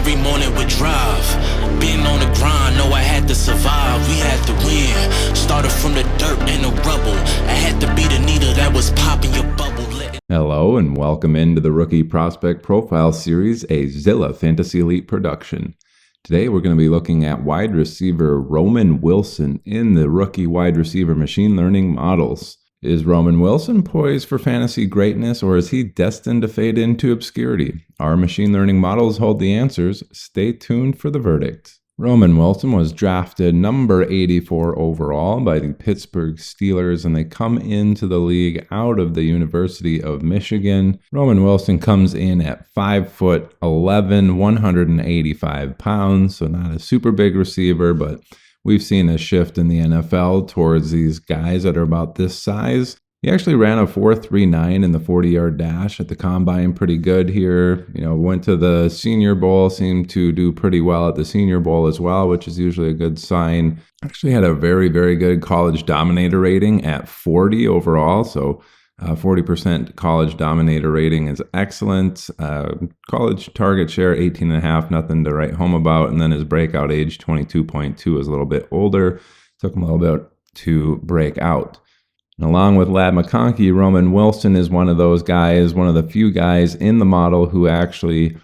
every morning with drive. Being on the grind, know I had to survive. We had to win. Started from the dirt and the rubble. I had to be the needle that was popping your bubble. Hello and welcome into the Rookie Prospect Profile Series, a Zilla Fantasy Elite production. Today we're going to be looking at wide receiver Roman Wilson in the rookie wide receiver machine learning models. Is Roman Wilson poised for fantasy greatness, or is he destined to fade into obscurity? Our machine learning models hold the answers. Stay tuned for the verdict. Roman Wilson was drafted number 84 overall by the Pittsburgh Steelers, and they come into the league out of the University of Michigan. Roman Wilson comes in at 5'11", 185 pounds, so not a super big receiver, but we've seen a shift in the NFL towards these guys that are about this size. He actually ran a 4.39 in the 40-yard dash at the combine, pretty good here. Went to the Senior Bowl, seemed to do pretty well at the Senior Bowl as well, which is usually a good sign. Actually had a very, very good college dominator rating at 40 overall, so 40% college dominator rating is excellent. College target share 18.5, nothing to write home about. And then his breakout age 22.2 is a little bit older. Took him a little bit to break out. And along with Ladd McConkey, Roman Wilson is one of those guys, one of the few guys in the model who actually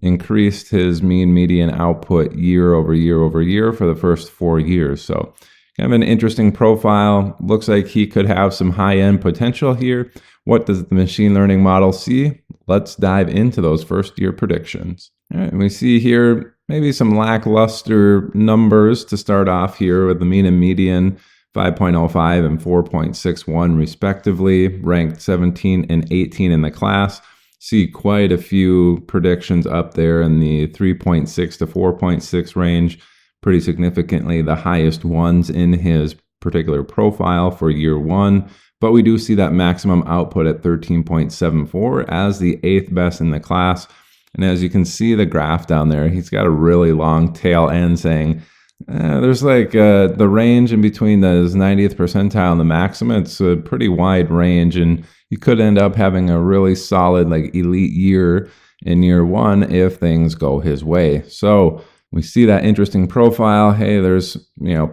increased his mean median output year over year over year for the first 4 years. So kind of an interesting profile. Looks like he could have some high-end potential here. What does the machine learning model see? Let's dive into those first-year predictions. All right, and we see here maybe some lackluster numbers to start off here with the mean and median 5.05 and 4.61 respectively, ranked 17 and 18 in the class. See quite a few predictions up there in the 3.6 to 4.6 range, pretty significantly the highest ones in his particular profile for year one. But we do see that maximum output at 13.74 as the 8th best in the class. And as you can see the graph down there, he's got a really long tail end saying, there's like the range in between his 90th percentile and the maximum. It's a pretty wide range, and you could end up having a really solid elite year in year one if things go his way. So we see that interesting profile. Hey, there's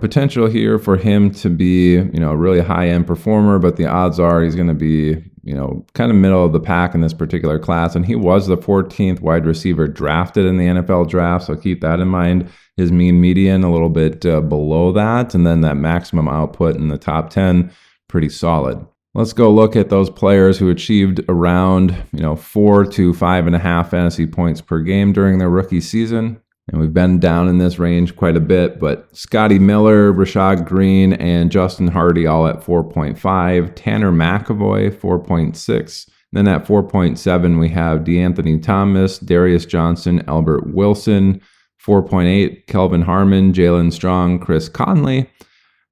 potential here for him to be a really high-end performer, but the odds are he's going to be kind of middle of the pack in this particular class. And he was the 14th wide receiver drafted in the NFL draft, so keep that in mind. His mean median a little bit below that, and then that maximum output in the top 10, pretty solid. Let's go look at those players who achieved around 4 to 5.5 fantasy points per game during their rookie season. And we've been down in this range quite a bit, but Scotty Miller, Rashad Green, and Justin Hardy all at 4.5. Tanner McAvoy, 4.6. Then at 4.7, we have DeAnthony Thomas, Darius Johnson, Albert Wilson. 4.8, Kelvin Harmon, Jalen Strong, Chris Conley.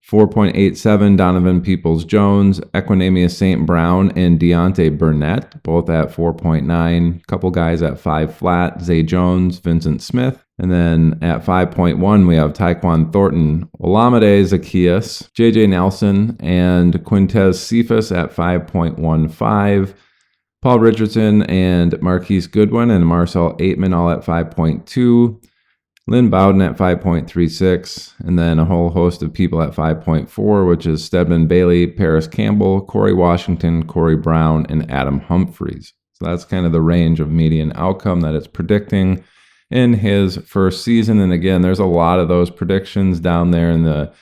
4.87, Donovan Peoples-Jones, Equinemius St. Brown, and Deontay Burnett, both at 4.9. A couple guys at 5 flat, Zay Jones, Vincent Smith. And then at 5.1, we have Tyquan Thornton, Olamide Zaccheaus, JJ Nelson, and Quintez Cephas at 5.15. Paul Richardson and Marquise Goodwin and Marcel Aitman all at 5.2. Lynn Bowden at 5.36, and then a whole host of people at 5.4, which is Stedman Bailey, Paris Campbell, Corey Washington, Corey Brown, and Adam Humphries. So that's kind of the range of median outcome that it's predicting in his first season. And again, there's a lot of those predictions down there in the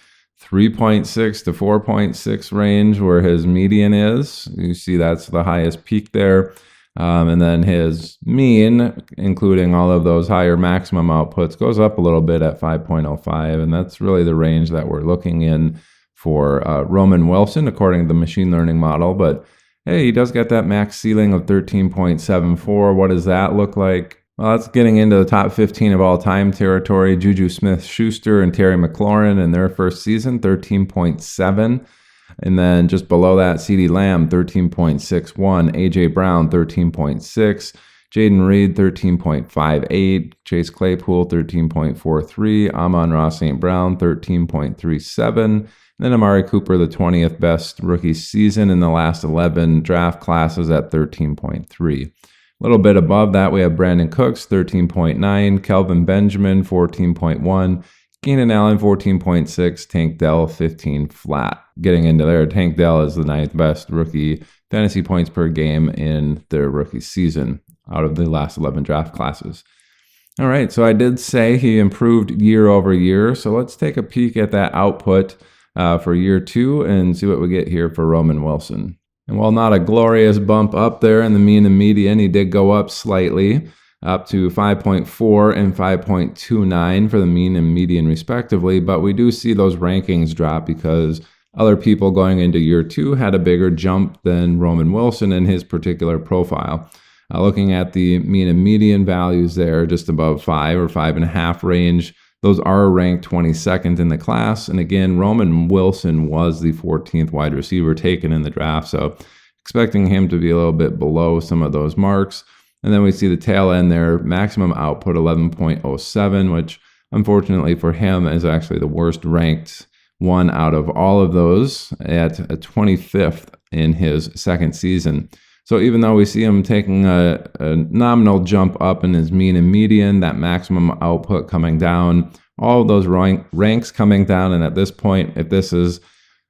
3.6 to 4.6 range where his median is. You see that's the highest peak there. And then his mean, including all of those higher maximum outputs, goes up a little bit at 5.05. And that's really the range that we're looking in for Roman Wilson, according to the machine learning model. But hey, he does get that max ceiling of 13.74. What does that look like? Well, that's getting into the top 15 of all time territory. Juju Smith-Schuster and Terry McLaurin in their first season, 13.7. And then just below that, CeeDee Lamb, 13.61. A.J. Brown, 13.6. Jaden Reed, 13.58. Chase Claypool, 13.43. Amon-Ra St. Brown, 13.37. And then Amari Cooper, the 20th best rookie season in the last 11 draft classes at 13.3. A little bit above that, we have Brandon Cooks, 13.9, Kelvin Benjamin, 14.1, Keenan Allen, 14.6, Tank Dell, 15 flat. Getting into there, Tank Dell is the 9th best rookie fantasy points per game in their rookie season out of the last 11 draft classes. All right, so I did say he improved year over year, so let's take a peek at that output for year 2 and see what we get here for Roman Wilson. And while not a glorious bump up there in the mean and median, he did go up slightly, up to 5.4 and 5.29 for the mean and median respectively, but we do see those rankings drop because other people going into year 2 had a bigger jump than Roman Wilson in his particular profile. Looking at the mean and median values there, just above 5 or 5.5 range, those are ranked 22nd in the class. And again, Roman Wilson was the 14th wide receiver taken in the draft, so expecting him to be a little bit below some of those marks. And then we see the tail end there, maximum output 11.07, which unfortunately for him is actually the worst ranked one out of all of those at a 25th in his second season. So even though we see him taking a nominal jump up in his mean and median, that maximum output coming down, all of those ranks coming down, and at this point, if this is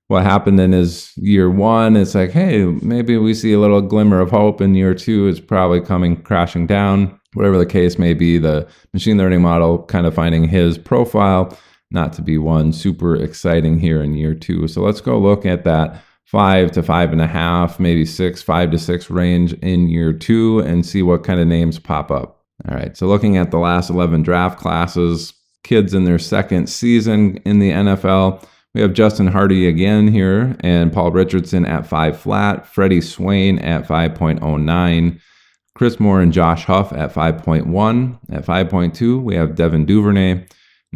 what happened in his year 1, it's like, hey, maybe we see a little glimmer of hope. In year 2, it's probably coming crashing down. Whatever the case may be, the machine learning model kind of finding his profile not to be one super exciting here in year 2. So let's go look at that 5 to 5.5, maybe 6, 5 to 6 range in year 2 and see what kind of names pop up. All right, so looking at the last 11 draft classes, kids in their second season in the NFL, we have Justin Hardy again here and Paul Richardson at 5 flat, Freddie Swain at 5.09, Chris Moore and Josh Huff at 5.1. At 5.2, we have Devin Duvernay,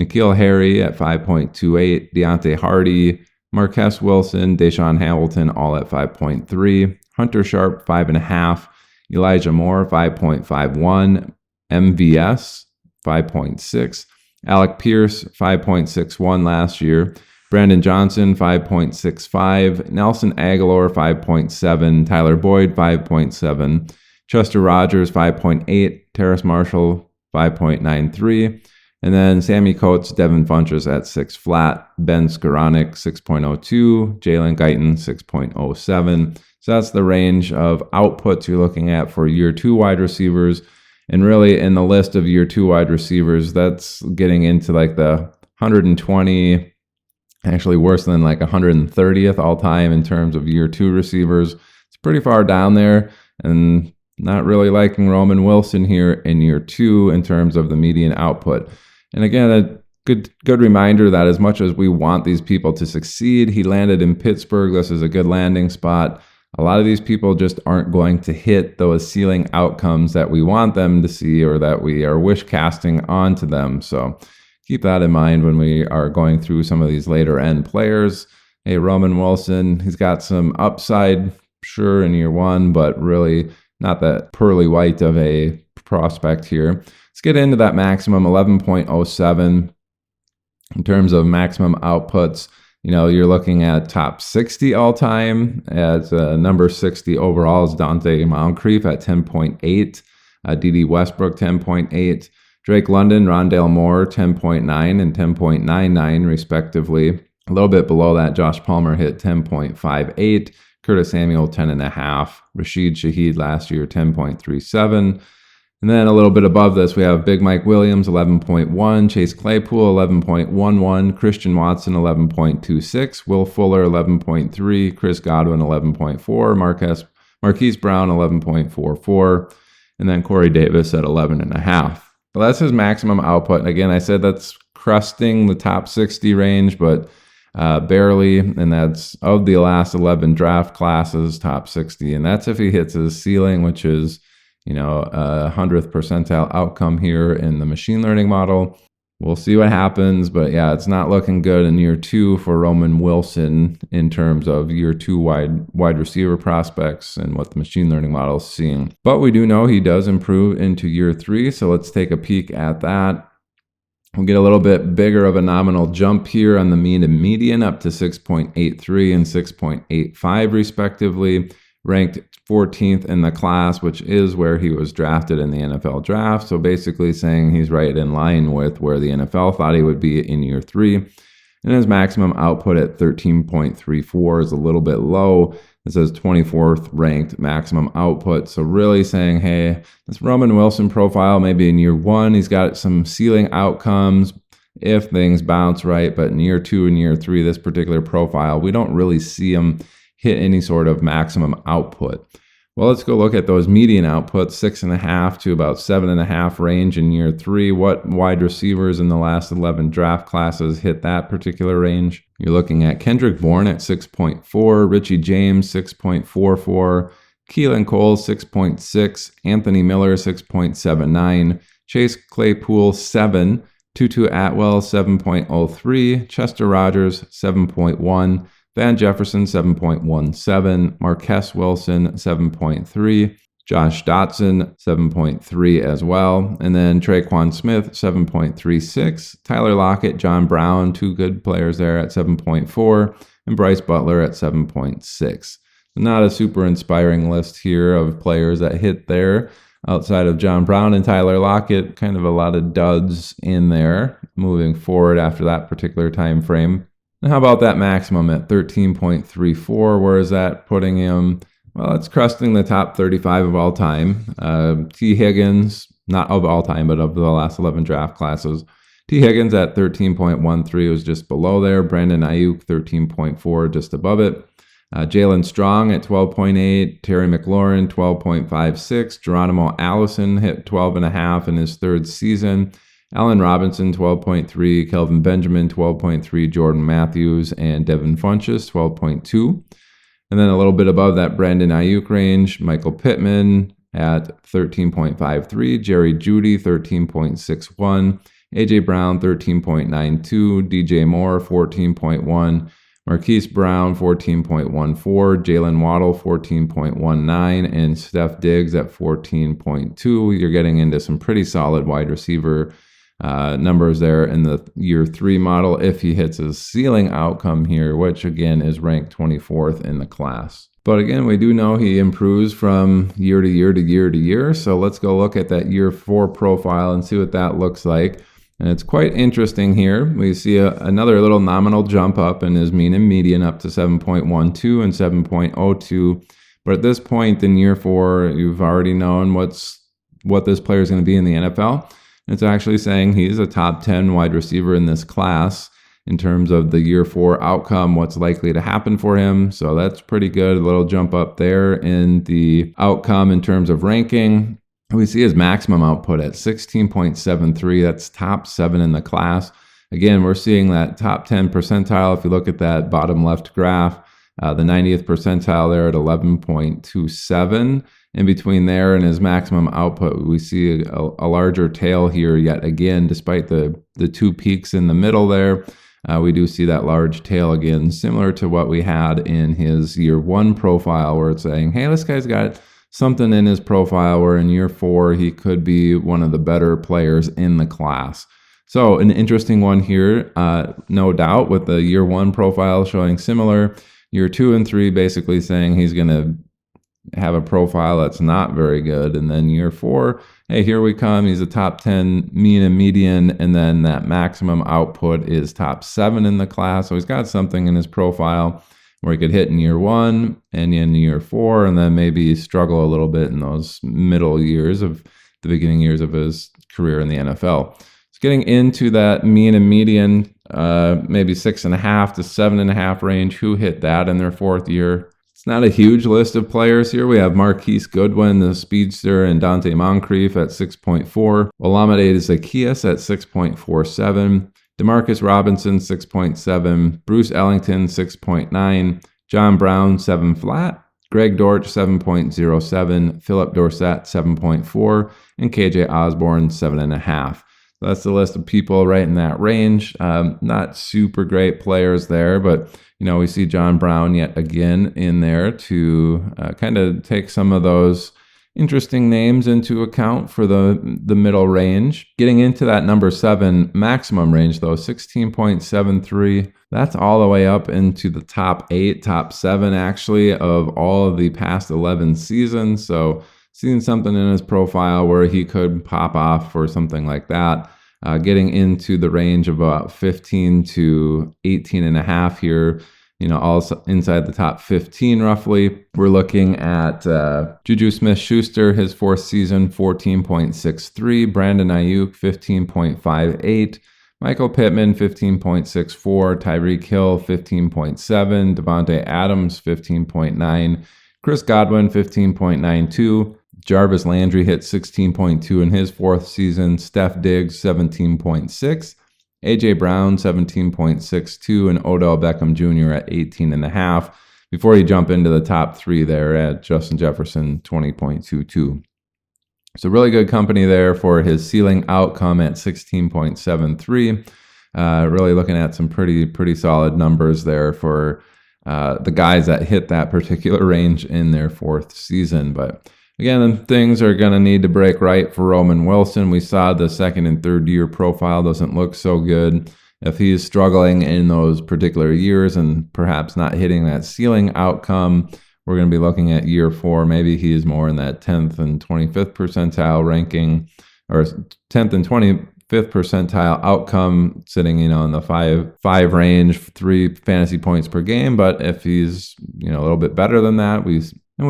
N'Keal Harry at 5.28, Deontay Hardy, Marquess Wilson, Deshaun Hamilton, all at 5.3. Hunter Sharp, 5.5. Elijah Moore, 5.51. MVS, 5.6. Alec Pierce, 5.61 last year. Brandon Johnson, 5.65. Nelson Aguilar, 5.7. Tyler Boyd, 5.7. Chester Rogers, 5.8. Terrace Marshall, 5.93. And then Sammy Coates, Devin Funchess at 6 flat, Ben Skoranek 6.02, Jalen Guyton 6.07. So that's the range of outputs you're looking at for year 2 wide receivers. And really in the list of year 2 wide receivers, that's getting into like the 120, actually worse than like 130th all time in terms of year 2 receivers. It's pretty far down there, and not really liking Roman Wilson here in year 2 in terms of the median output. And again, a good reminder that as much as we want these people to succeed, he landed in Pittsburgh. This is a good landing spot. A lot of these people just aren't going to hit those ceiling outcomes that we want them to see or that we are wish casting onto them. So keep that in mind when we are going through some of these later end players. Hey, Roman Wilson, he's got some upside, sure, in year 1, but really not that pearly white of a prospect here. Let's get into that maximum 11.07 in terms of maximum outputs. You know, you're looking at top 60 all time. As number 60 overall is Dante Moncrief at 10.8, D.D. Westbrook 10.8, Drake London, Rondale Moore 10.9 and 10.99 respectively. A little bit below that, Josh Palmer hit 10.58. Curtis Samuel, 10.5. Rashid Shaheed last year, 10.37. And then a little bit above this, we have Big Mike Williams, 11.1. Chase Claypool, 11.11. Christian Watson, 11.26. Will Fuller, 11.3. Chris Godwin, 11.4. Marquise Brown, 11.44. And then Corey Davis at 11.5. Well, that's his maximum output. And again, I said that's crusting the top 60 range, but barely, and that's of the last 11 draft classes, top 60, and that's if he hits his ceiling, which is, you know, 100th percentile outcome here in the machine learning model. We'll see what happens, but yeah, it's not looking good in year 2 for Roman Wilson in terms of year 2 wide receiver prospects and what the machine learning model is seeing. But we do know he does improve into year 3, so let's take a peek at that. We'll get a little bit bigger of a nominal jump here on the mean and median up to 6.83 and 6.85 respectively. ranked 14th in the class, which is where he was drafted in the NFL draft. So basically saying he's right in line with where the NFL thought he would be in year 3. And his maximum output at 13.34 is a little bit low. It says 24th ranked maximum output. So really saying, hey, this Roman Wilson profile, maybe in year 1, he's got some ceiling outcomes if things bounce right. But in year 2 and year 3, this particular profile, we don't really see him hit any sort of maximum output. Well, let's go look at those median outputs, 6.5 to about 7.5 range in year 3. What wide receivers in the last 11 draft classes hit that particular range? You're looking at Kendrick Bourne at 6.4, Richie James 6.44, Keelan Cole 6.6, Anthony Miller 6.79, Chase Claypool 7, Tutu Atwell 7.03, Chester Rogers 7.1, Van Jefferson 7.17, Marquess Wilson 7.3, Josh Dotson 7.3 as well, and then Traquan Smith 7.36, Tyler Lockett, John Brown, 2 good players there at 7.4, and Bryce Butler at 7.6. Not a super inspiring list here of players that hit there outside of John Brown and Tyler Lockett. Kind of a lot of duds in there moving forward after that particular time frame. And how about that maximum at 13.34? Where is that putting him? Well, it's cresting the top 35 of all time. T. Higgins, not of all time, but of the last 11 draft classes. T. Higgins at 13.13 was just below there. Brandon Ayuk, 13.4, just above it. Jalen Strong at 12.8. Terry McLaurin, 12.56. Geronimo Allison hit 12.5 in his 3rd season. Allen Robinson, 12.3, Kelvin Benjamin, 12.3, Jordan Matthews, and Devin Funchess, 12.2. And then a little bit above that Brandon Ayuk range, Michael Pittman at 13.53, Jerry Jeudy, 13.61, A.J. Brown, 13.92, DJ Moore, 14.1, Marquise Brown, 14.14, Jalen Waddle, 14.19, and Steph Diggs at 14.2. You're getting into some pretty solid wide receiver numbers there in the year 3 model if he hits his ceiling outcome here, which again is ranked 24th in the class. But again, we do know he improves from year to year to year to year. So let's go look at that year 4 profile and see what that looks like. And it's quite interesting here. We see another little nominal jump up in his mean and median up to 7.12 and 7.02. But at this point in year 4, you've already known what this player is going to be in the NFL. It's actually saying he's a top 10 wide receiver in this class in terms of the year 4 outcome, what's likely to happen for him. So that's pretty good. A little jump up there in the outcome in terms of ranking. We see his maximum output at 16.73. That's top 7 in the class. Again, we're seeing that top 10 percentile. If you look at that bottom left graph, the 90th percentile there at 11.27. In between there and his maximum output, we see a larger tail here yet again, despite the 2 peaks in the middle there. We do see that large tail again, similar to what we had in his year 1 profile, where it's saying, hey, this guy's got something in his profile where in year 4, he could be one of the better players in the class. So an interesting one here, no doubt, with the year 1 profile showing similar. Year 2 and 3 basically saying he's going to have a profile that's not very good. And then year 4, hey, here we come. He's a top 10 mean and median. And then that maximum output is top 7 in the class. So he's got something in his profile where he could hit in year 1 and in year 4, and then maybe struggle a little bit in those middle years of the beginning years of his career in the NFL. So getting into that mean and median, maybe 6.5 to 7.5 range. Who hit that in their 4th year? It's not a huge list of players here. We have Marquise Goodwin, the speedster, and Dante Moncrief at 6.4. Olamide Zaccheaus at 6.47. Demarcus Robinson, 6.7. Bruce Ellington, 6.9. John Brown, 7 flat. Greg Dortch, 7.07. Philip Dorsett, 7.4. And KJ Osborne, 7.5. That's the list of people right in that range. Not super great players there, but we see John Brown yet again in there to kind of take some of those interesting names into account for the middle range. Getting into that number 7 maximum range though, 16.73. That's all the way up into the top 8, top 7 actually of all of the past 11 seasons. So seeing something in his profile where he could pop off for something like that. Getting into the range of about 15 to 18 and a half here, all inside the top 15 roughly. We're looking at Juju Smith-Schuster, his 4th season, 14.63. Brandon Ayuk, 15.58. Michael Pittman, 15.64. Tyreek Hill, 15.7. Devontae Adams, 15.9. Chris Godwin, 15.92. Jarvis Landry hit 16.2 in his 4th season. Steph Diggs, 17.6. A.J. Brown, 17.62. And Odell Beckham Jr. at 18.5. Before you jump into the top 3 there at Justin Jefferson, 20.22. So really good company there for his ceiling outcome at 16.73. Really looking at some pretty solid numbers there for the guys that hit that particular range in their 4th season. But again, things are going to need to break right for Roman Wilson. We saw the 2nd and 3rd year profile doesn't look so good. If he's struggling in those particular years and perhaps not hitting that ceiling outcome, we're going to be looking at year 4. Maybe he is more in that 10th and 25th percentile ranking, or 10th and 25th percentile outcome, sitting in the 5 range, 3 fantasy points per game. But if he's a little bit better than that, we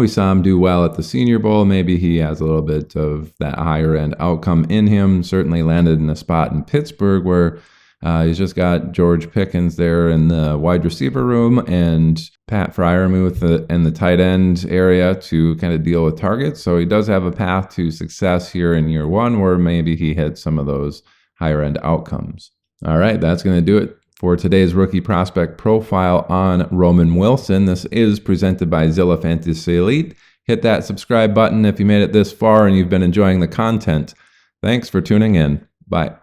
saw him do well at the Senior Bowl. Maybe he has a little bit of that higher end outcome in him. Certainly landed in a spot in Pittsburgh where he's just got George Pickens there in the wide receiver room and Pat Freiermuth in the tight end area to kind of deal with targets. So he does have a path to success here in year 1 where maybe he hits some of those higher end outcomes. All right, that's going to do it for today's rookie prospect profile on Roman Wilson. This is presented by Zilla Fantasy Elite. Hit that subscribe button if you made it this far and you've been enjoying the content. Thanks for tuning in. Bye.